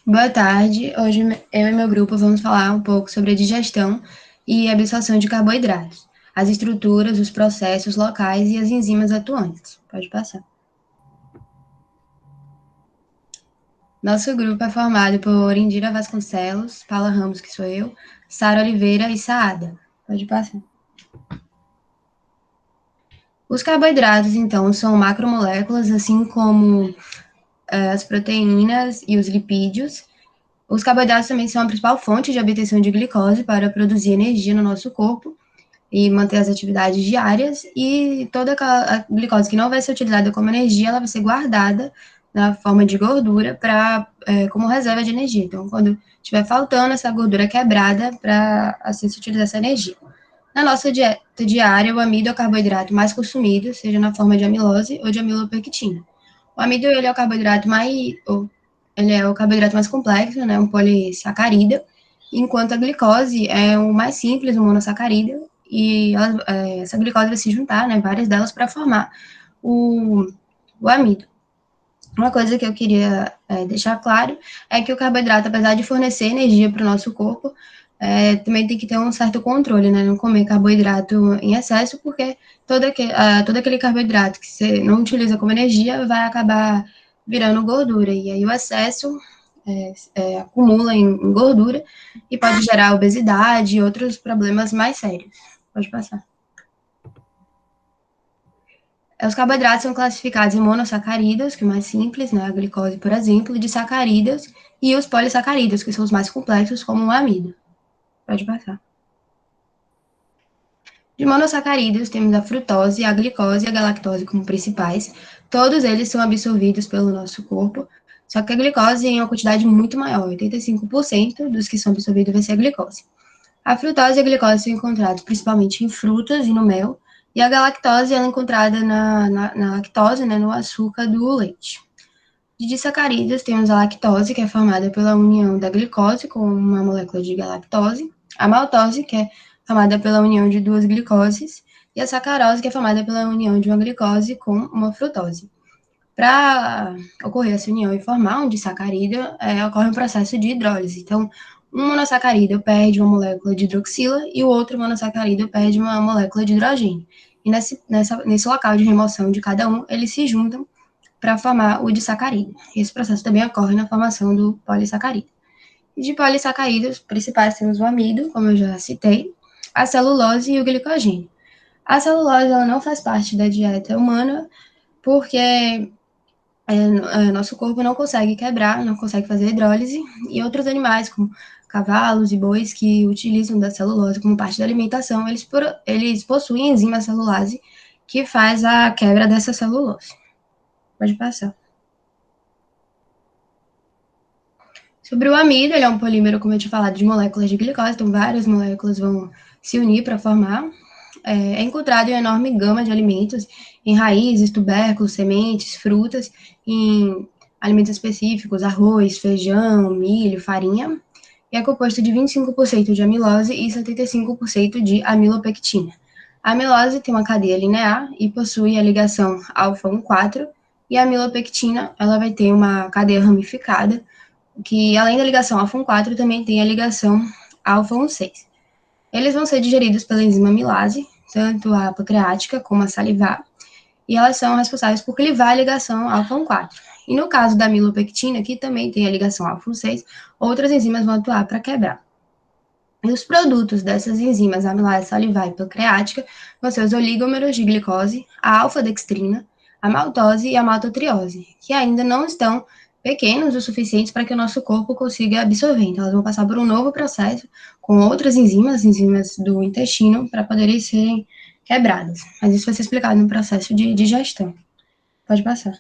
Boa tarde. Hoje eu e meu grupo vamos falar um pouco sobre a digestão e absorção de carboidratos, as estruturas, os processos locais e as enzimas atuantes. Pode passar. Nosso grupo é formado por Indira Vasconcelos, Paula Ramos, que sou eu, Sara Oliveira e Saada. Pode passar. Os carboidratos, então, são macromoléculas, assim como as proteínas e os lipídios. Os carboidratos também são a principal fonte de obtenção de glicose para produzir energia no nosso corpo e manter as atividades diárias, e toda aquela glicose que não vai ser utilizada como energia, ela vai ser guardada na forma de gordura para como reserva de energia. Então, quando estiver faltando, essa gordura é quebrada para assim se utilizar essa energia. Na nossa dieta diária, o amido é o carboidrato mais consumido, seja na forma de amilose ou de amilopectina. O amido ele é o carboidrato ele é o carboidrato mais complexo, né, um polissacarida, enquanto a glicose é o mais simples, um monossacarida, e essa glicose vai se juntar, né, várias delas, para formar o, o amido. Uma coisa que eu queria deixar claro é que o carboidrato, apesar de fornecer energia para o nosso corpo, também tem que ter um certo controle, né? Não comer carboidrato em excesso, porque todo aquele carboidrato que você não utiliza como energia vai acabar virando gordura. E aí o excesso acumula em gordura e pode gerar obesidade e outros problemas mais sérios. Pode passar. Os carboidratos são classificados em monossacarídeos, que é o mais simples, né, a glicose, por exemplo, de sacarídeos, e os polissacarídeos, que são os mais complexos, como o amido. Pode passar. De monossacarídeos, temos a frutose, a glicose e a galactose como principais. Todos eles são absorvidos pelo nosso corpo, só que a glicose em uma quantidade muito maior, 85% dos que são absorvidos vai ser a glicose. A frutose e a glicose são encontrados principalmente em frutas e no mel, e a galactose ela é encontrada na lactose, né, no açúcar do leite. De disacarídeos, temos a lactose, que é formada pela união da glicose com uma molécula de galactose, a maltose, que é formada pela união de duas glicoses, e a sacarose, que é formada pela união de uma glicose com uma frutose. Para ocorrer essa união e formar um disacarídeo, ocorre um processo de hidrólise. Então, um monossacarídeo perde uma molécula de hidroxila e o outro monossacarídeo perde uma molécula de hidrogênio. E nesse local de remoção de cada um, eles se juntam para formar o disacarídeo. Esse processo também ocorre na formação do polissacarídeo. E de polissacarídeos principais temos o amido, como eu já citei, a celulose e o glicogênio. A celulose ela não faz parte da dieta humana porque nosso corpo não consegue quebrar, não consegue fazer hidrólise, e outros animais, como cavalos e bois, que utilizam da celulose como parte da alimentação, eles possuem enzima celulase que faz a quebra dessa celulose. Pode passar. Sobre o amido, ele é um polímero, como eu tinha falado, de moléculas de glicose, então várias moléculas vão se unir para formar. É encontrado em uma enorme gama de alimentos, em raízes, tubérculos, sementes, frutas, em alimentos específicos, arroz, feijão, milho, farinha, e é composto de 25% de amilose e 75% de amilopectina. A amilose tem uma cadeia linear e possui a ligação alfa-1,4, e a amilopectina ela vai ter uma cadeia ramificada, que além da ligação alfa-1,4 também tem a ligação alfa-1,6. Eles vão ser digeridos pela enzima amilase, tanto a pancreática como a salivar, e elas são responsáveis por clivar a ligação alfa-1,4. E no caso da amilopectina, que também tem a ligação alfa-1,6, outras enzimas vão atuar para quebrar. E os produtos dessas enzimas amilase, salivar e pancreática vão ser os oligômeros de glicose, a alfa-dextrina, a maltose e a maltotriose, que ainda não estão pequenos o suficiente para que o nosso corpo consiga absorver. Então, elas vão passar por um novo processo com outras enzimas do intestino, para poderem serem quebradas. Mas isso vai ser explicado no processo de digestão. Pode passar.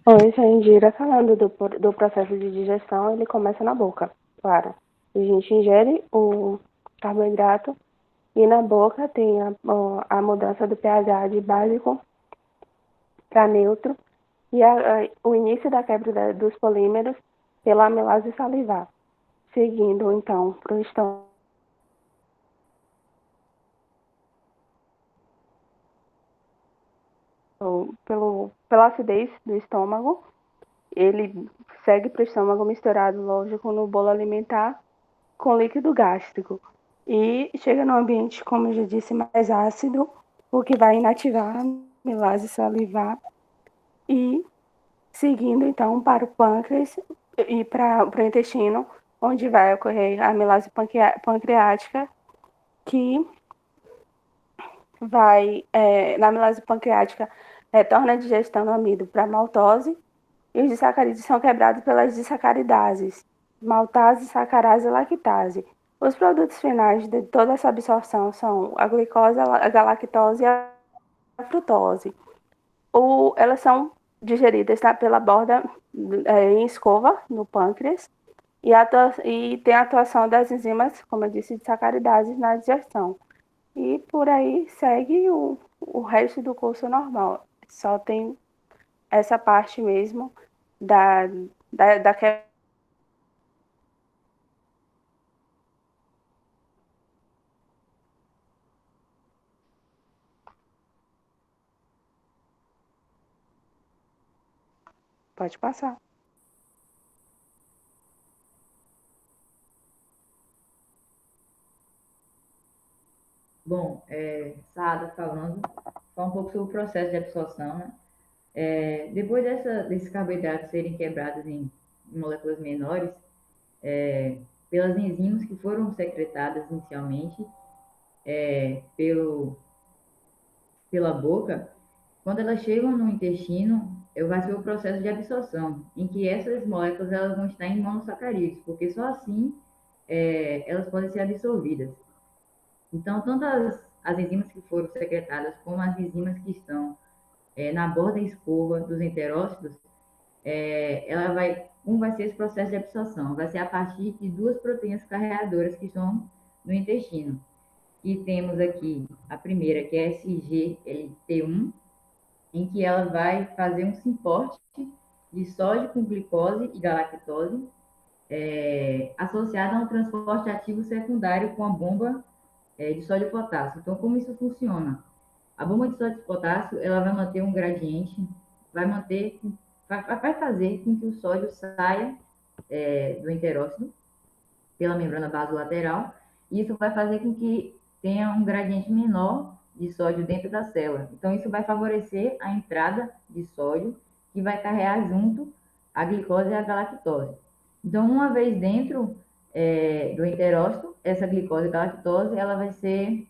Antes, a Indira falando do processo de digestão, ele começa na boca, claro. A gente ingere o carboidrato e na boca tem a mudança do pH de básico para neutro e o início da quebra dos polímeros pela amilase salivar, seguindo então para o estômago. pela acidez do estômago, ele segue para o estômago misturado, lógico, no bolo alimentar com líquido gástrico. E chega no ambiente, como eu já disse, mais ácido, o que vai inativar a amilase salivar e seguindo então para o pâncreas e para o intestino, onde vai ocorrer a amilase pancreática, que vai, na amilase pancreática, retorna a digestão do amido para a maltose, e os disacarídeos são quebrados pelas disacaridases, maltase, sacarase e lactase. Os produtos finais de toda essa absorção são a glicose, a galactose e a frutose. Elas são digeridas pela borda em escova, no pâncreas, e tem a atuação das enzimas, como eu disse, de sacaridases na digestão. E por aí segue o resto do curso normal. Só tem essa parte mesmo da que. Pode passar. Bom, Saada falando, fala um pouco sobre o processo de absorção, né? Depois desses carboidratos serem quebrados em moléculas menores, pelas enzimas que foram secretadas inicialmente pela boca, quando elas chegam no intestino, vai ser o processo de absorção, em que essas moléculas elas vão estar em monossacarídeos, porque só assim elas podem ser absorvidas. Então, tanto as enzimas que foram secretadas, como as enzimas que estão na borda escova dos enterócitos, como vai ser esse processo de absorção? Vai ser a partir de duas proteínas carreadoras que estão no intestino. E temos aqui a primeira, que é a SGLT1, em que ela vai fazer um suporte de sódio com glicose e galactose, associada a um transporte ativo secundário com a bomba de sódio e potássio. Então, como isso funciona? A bomba de sódio e potássio, ela vai manter um gradiente, vai fazer com que o sódio saia do enterócito pela membrana basolateral, e isso vai fazer com que tenha um gradiente menor de sódio dentro da célula. Então, isso vai favorecer a entrada de sódio, que vai carregar junto a glicose e a galactose. Então, uma vez dentro do enterócito, essa glicose e galactose, ela vai ser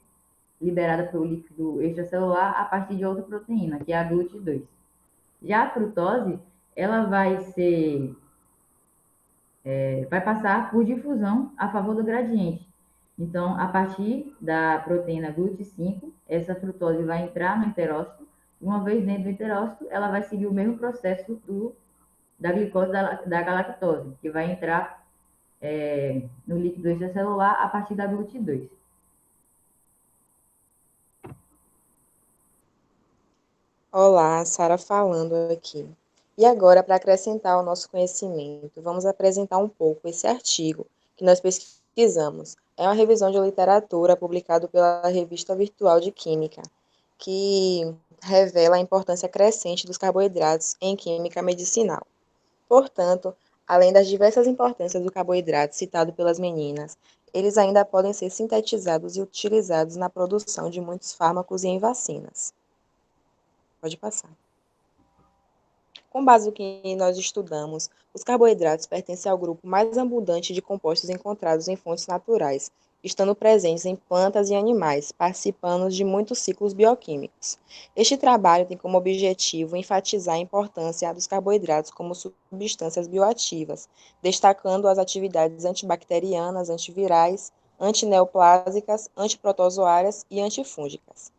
liberada pelo líquido extracelular a partir de outra proteína, que é a GLUT2. Já a frutose, ela vai passar por difusão a favor do gradiente. Então, a partir da proteína GLUT5, essa frutose vai entrar no enterócito. Uma vez dentro do enterócito, ela vai seguir o mesmo processo da glicose da galactose, que vai entrar no líquido extracelular a partir da GLUT2. Olá, Sara falando aqui. E agora, para acrescentar ao nosso conhecimento, vamos apresentar um pouco esse artigo que nós pesquisamos. É uma revisão de literatura publicado pela Revista Virtual de Química, que revela a importância crescente dos carboidratos em química medicinal. Portanto, além das diversas importâncias do carboidrato citado pelas meninas, eles ainda podem ser sintetizados e utilizados na produção de muitos fármacos e em vacinas. Pode passar. Com base no que nós estudamos, os carboidratos pertencem ao grupo mais abundante de compostos encontrados em fontes naturais, estando presentes em plantas e animais, participando de muitos ciclos bioquímicos. Este trabalho tem como objetivo enfatizar a importância dos carboidratos como substâncias bioativas, destacando as atividades antibacterianas, antivirais, antineoplásicas, antiprotozoárias e antifúngicas.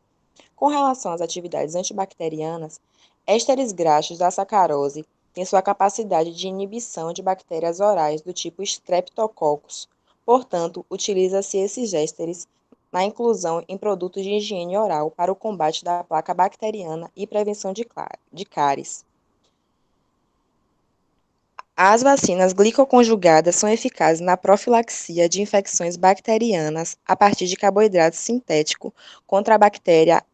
Com relação às atividades antibacterianas, ésteres graxos da sacarose têm sua capacidade de inibição de bactérias orais do tipo Streptococcus. Portanto, utiliza-se esses ésteres na inclusão em produtos de higiene oral para o combate da placa bacteriana e prevenção de cáries. As vacinas glicoconjugadas são eficazes na profilaxia de infecções bacterianas a partir de carboidrato sintético contra a bactéria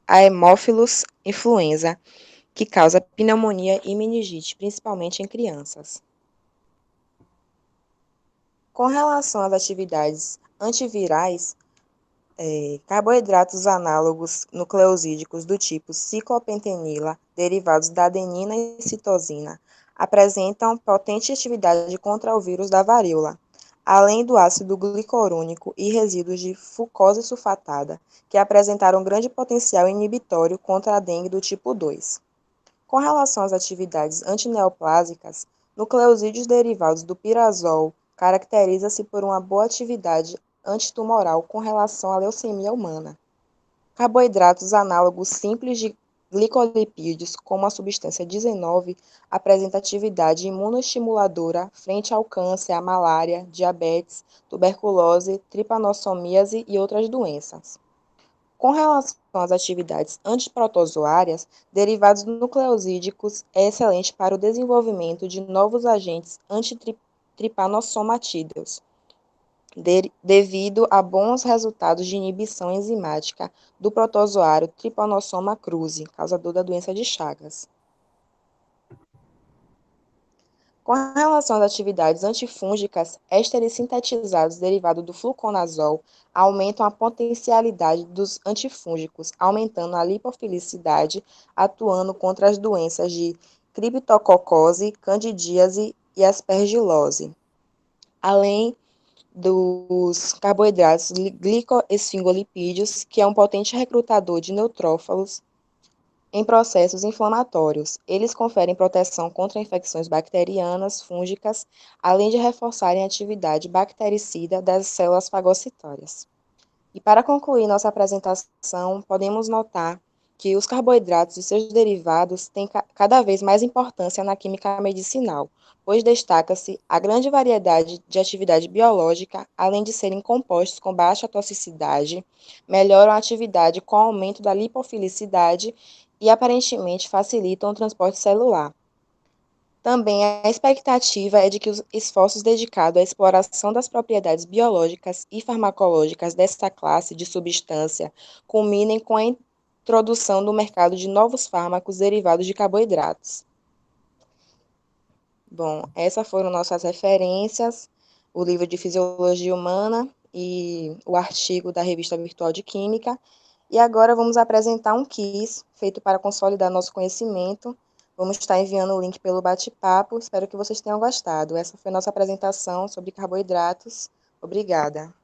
Haemophilus influenza, que causa pneumonia e meningite, principalmente em crianças. Com relação às atividades antivirais, carboidratos análogos nucleosídicos do tipo ciclopentenila, derivados da adenina e citosina, apresentam potente atividade contra o vírus da varíola, além do ácido glicurônico e resíduos de fucose sulfatada, que apresentaram grande potencial inibitório contra a dengue do tipo 2. Com relação às atividades antineoplásicas, nucleosídeos derivados do pirazol caracteriza-se por uma boa atividade antitumoral com relação à leucemia humana. Carboidratos análogos simples de glicolipídios, como a substância 19, apresenta atividade imunoestimuladora frente ao câncer, à malária, diabetes, tuberculose, tripanossomíase e outras doenças. Com relação às atividades antiprotozoárias, derivados nucleosídicos é excelente para o desenvolvimento de novos agentes antitripanossomatídeos, devido a bons resultados de inibição enzimática do protozoário Trypanosoma cruzi, causador da doença de Chagas. Com relação às atividades antifúngicas, ésteres sintetizados derivados do fluconazol aumentam a potencialidade dos antifúngicos, aumentando a lipofilicidade, atuando contra as doenças de criptococose, candidíase e aspergilose, além dos carboidratos glicoesfingolipídios, que é um potente recrutador de neutrófilos em processos inflamatórios. Eles conferem proteção contra infecções bacterianas, fúngicas, além de reforçarem a atividade bactericida das células fagocitórias. E para concluir nossa apresentação, podemos notar que os carboidratos e seus derivados têm cada vez mais importância na química medicinal, pois destaca-se a grande variedade de atividade biológica, além de serem compostos com baixa toxicidade, melhoram a atividade com aumento da lipofilicidade e aparentemente facilitam o transporte celular. Também a expectativa é de que os esforços dedicados à exploração das propriedades biológicas e farmacológicas desta classe de substância culminem com a introdução no mercado de novos fármacos derivados de carboidratos. Bom, essas foram nossas referências, o livro de Fisiologia Humana e o artigo da Revista Virtual de Química. E agora vamos apresentar um quiz feito para consolidar nosso conhecimento. Vamos estar enviando o link pelo bate-papo. Espero que vocês tenham gostado. Essa foi a nossa apresentação sobre carboidratos. Obrigada.